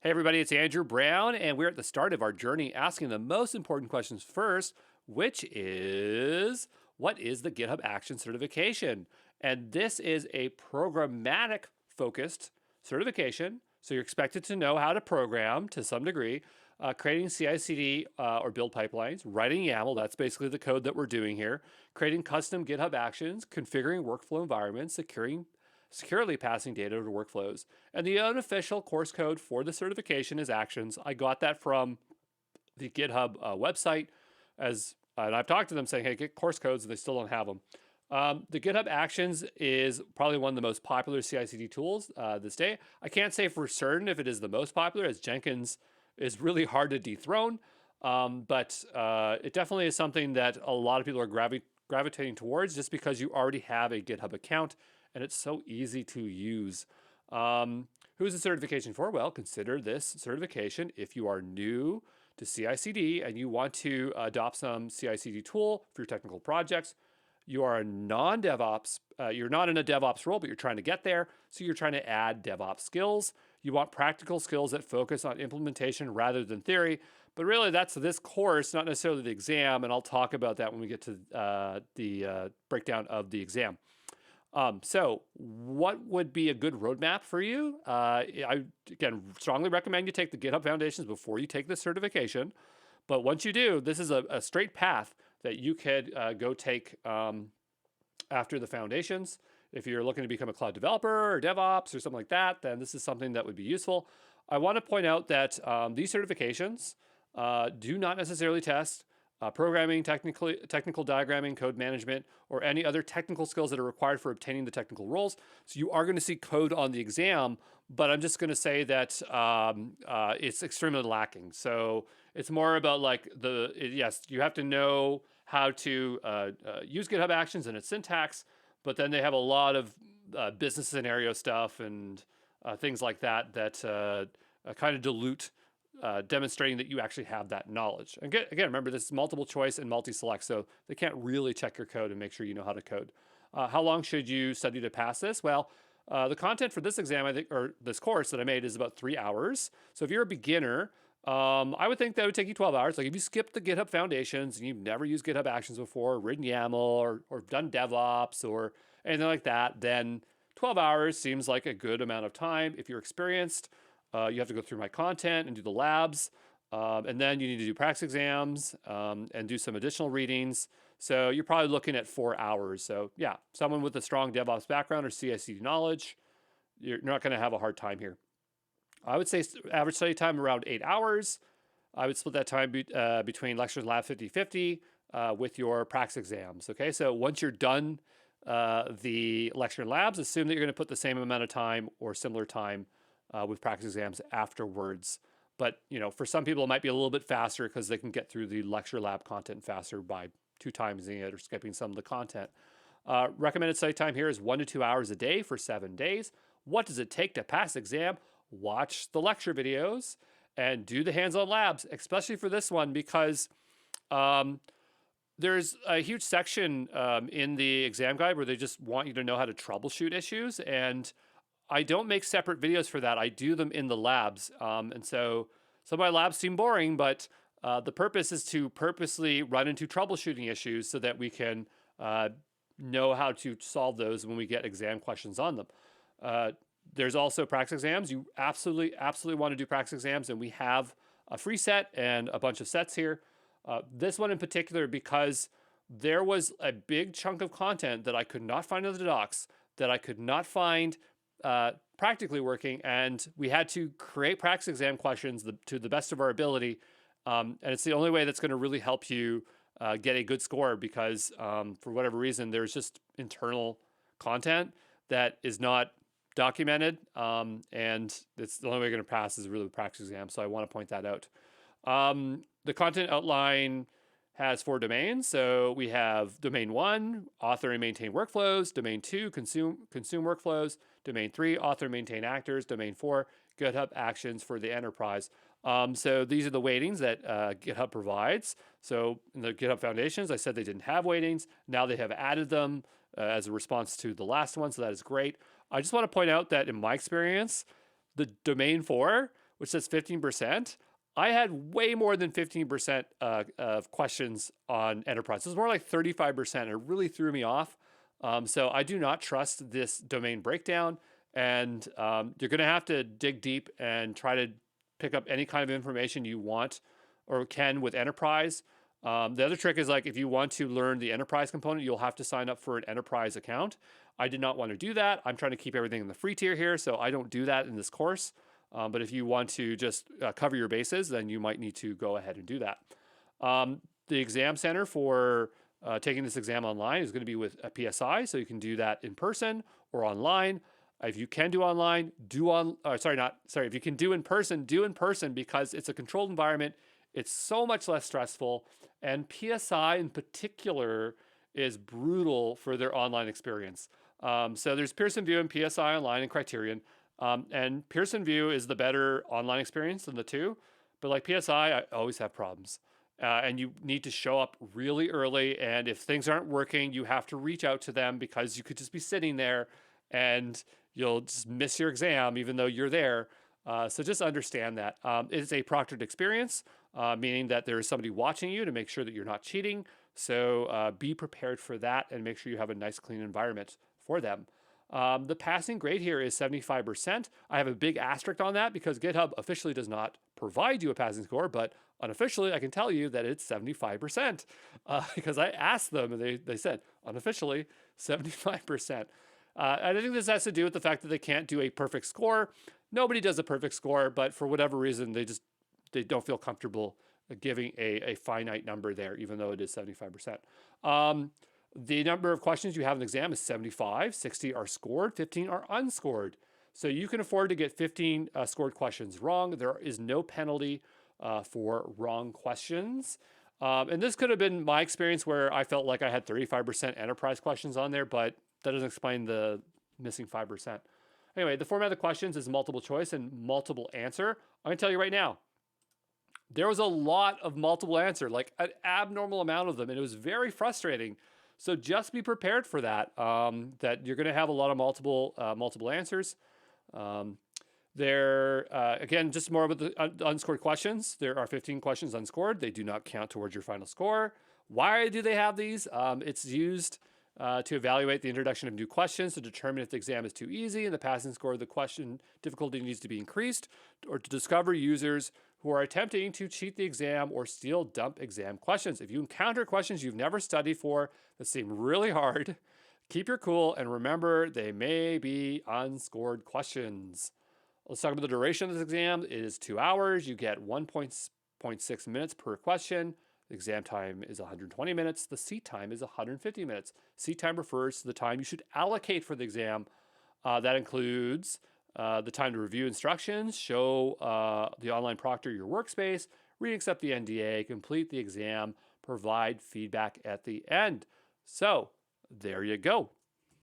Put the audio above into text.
Hey, everybody, it's Andrew Brown, and we're at the start of our journey asking the most important questions first, which is what is the GitHub Actions certification? And this is a programmatic focused certification. So you're expected to know how to program to some degree, creating CI/CD or build pipelines, writing YAML, that's basically the code that we're doing here, creating custom GitHub Actions, configuring workflow environments, securely passing data to workflows. And the unofficial course code for the certification is Actions. I got that from the GitHub website, and I've talked to them saying, hey, get course codes, and they still don't have them. The GitHub Actions is probably one of the most popular CI/CD tools this day. I can't say for certain if it is the most popular, as Jenkins is really hard to dethrone, but it definitely is something that a lot of people are gravitating towards just because you already have a GitHub account and it's so easy to use. Who's the certification for? Well, consider this certification if you are new to CI/CD and you want to adopt some CI/CD tool for your technical projects. You are a non-DevOps, you're not in a DevOps role, but you're trying to get there. So you're trying to add DevOps skills. You want practical skills that focus on implementation rather than theory. But really, that's this course, not necessarily the exam. And I'll talk about that when we get to the breakdown of the exam. So what would be a good roadmap for you? I, again, strongly recommend you take the GitHub Foundations before you take the certification. But once you do, this is a straight path that you could go take after the foundations. If you're looking to become a cloud developer or DevOps or something like that, then this is something that would be useful. I want to point out that these certifications do not necessarily test programming, technical diagramming, code management, or any other technical skills that are required for obtaining the technical roles. So you are going to see code on the exam, but I'm just going to say that it's extremely lacking. So it's more about like yes, you have to know how to use GitHub Actions and its syntax, but then they have a lot of business scenario stuff and things like that that kind of dilute demonstrating that you actually have that knowledge. Again, remember, this is multiple choice and multi-select, so they can't really check your code and make sure you know how to code. How long should you study to pass this? Well, the content for this exam, I think, or this course that I made is about 3 hours. So if you're a beginner, I would think that would take you 12 hours. Like if you skip the GitHub Foundations and you've never used GitHub Actions before, written YAML, or done DevOps or anything like that, then 12 hours seems like a good amount of time. If you're experienced, you have to go through my content and do the labs. And then you need to do practice exams and do some additional readings. So you're probably looking at 4 hours. So yeah, someone with a strong DevOps background or CI/CD knowledge, you're not going to have a hard time here. I would say average study time around 8 hours. I would split that time between lectures and lab 50-50 with your practice exams. Okay, so once you're done the lecture and labs, assume that you're going to put the same amount of time or similar time with practice exams afterwards. But for some people, it might be a little bit faster because they can get through the lecture lab content faster by 2 timesing it or skipping some of the content. Recommended study time here is 1 to 2 hours a day for 7 days. What does it take to pass exam? Watch the lecture videos and do the hands-on labs, especially for this one because there's a huge section in the exam guide where they just want you to know how to troubleshoot issues, and I don't make separate videos for that. I do them in the labs. And so some of my labs seem boring, but the purpose is to purposely run into troubleshooting issues so that we can know how to solve those when we get exam questions on them. There's also practice exams. You absolutely want to do practice exams, and we have a free set and a bunch of sets here. This one in particular, because there was a big chunk of content that I could not find in the docs, that I could not find practically working, and we had to create practice exam questions to the best of our ability, and it's the only way that's going to really help you get a good score because for whatever reason there's just internal content that is not documented, and it's the only way you're going to pass is really the practice exam, so I want to point that out. The content outline has 4 domains. So we have domain 1, author and maintain workflows. Domain 2, consume workflows. Domain 3, author and maintain actors. Domain 4, GitHub Actions for the enterprise. So these are the weightings that GitHub provides. So in the GitHub Foundations, I said they didn't have weightings. Now they have added them as a response to the last one. So that is great. I just want to point out that in my experience, the domain 4 which says 15%. I had way more than 15% of questions on enterprise. It was more like 35%. It really threw me off. So I do not trust this domain breakdown. And you're going to have to dig deep and try to pick up any kind of information you want or can with enterprise. The other trick is like if you want to learn the enterprise component, you'll have to sign up for an enterprise account. I did not want to do that. I'm trying to keep everything in the free tier here, so I don't do that in this course. But if you want to just cover your bases, then you might need to go ahead and do that. The exam center for taking this exam online is going to be with a PSI, so you can do that in person or online. If you can do online, if you can do in person because it's a controlled environment. It's so much less stressful, and PSI in particular is brutal for their online experience. So there's Pearson VUE and PSI Online and Criterion, and Pearson VUE is the better online experience than the two, but like PSI, I always have problems. And you need to show up really early, and if things aren't working, you have to reach out to them because you could just be sitting there and you'll just miss your exam even though you're there. So just understand that. It's a proctored experience, meaning that there is somebody watching you to make sure that you're not cheating. So be prepared for that and make sure you have a nice, clean environment for them. The passing grade here is 75%. I have a big asterisk on that because GitHub officially does not provide you a passing score, but unofficially, I can tell you that it's 75% because I asked them and they said unofficially 75%. And I think this has to do with the fact that they can't do a perfect score. Nobody does a perfect score, but for whatever reason, they don't feel comfortable giving a finite number there, even though it is 75%. The number of questions you have in the exam is 75, 60 are scored, 15 are unscored. So you can afford to get 15 scored questions wrong. There is no penalty for wrong questions. And this could have been my experience where I felt like I had 35% enterprise questions on there, but that doesn't explain the missing 5%. Anyway, the format of the questions is multiple choice and multiple answer. I'm going to tell you right now, there was a lot of multiple answer, like an abnormal amount of them, and it was very frustrating. So just be prepared for that, that you're going to have a lot of multiple answers. Again, just more about the unscored questions. There are 15 questions unscored. They do not count towards your final score. Why do they have these? It's used to evaluate the introduction of new questions to determine if the exam is too easy and the passing score of the question difficulty needs to be increased, or to discover users who are attempting to cheat the exam or steal dump exam questions. If you encounter questions you've never studied for that seem really hard, keep your cool and remember they may be unscored questions. Let's talk about the duration of this exam. It is 2 hours. You get 1.6 minutes per question. The exam time is 120 minutes. The seat time is 150 minutes. Seat time refers to the time you should allocate for the exam. That includes the time to review instructions, show the online proctor your workspace, read and accept the NDA, complete the exam, provide feedback at the end. So there you go.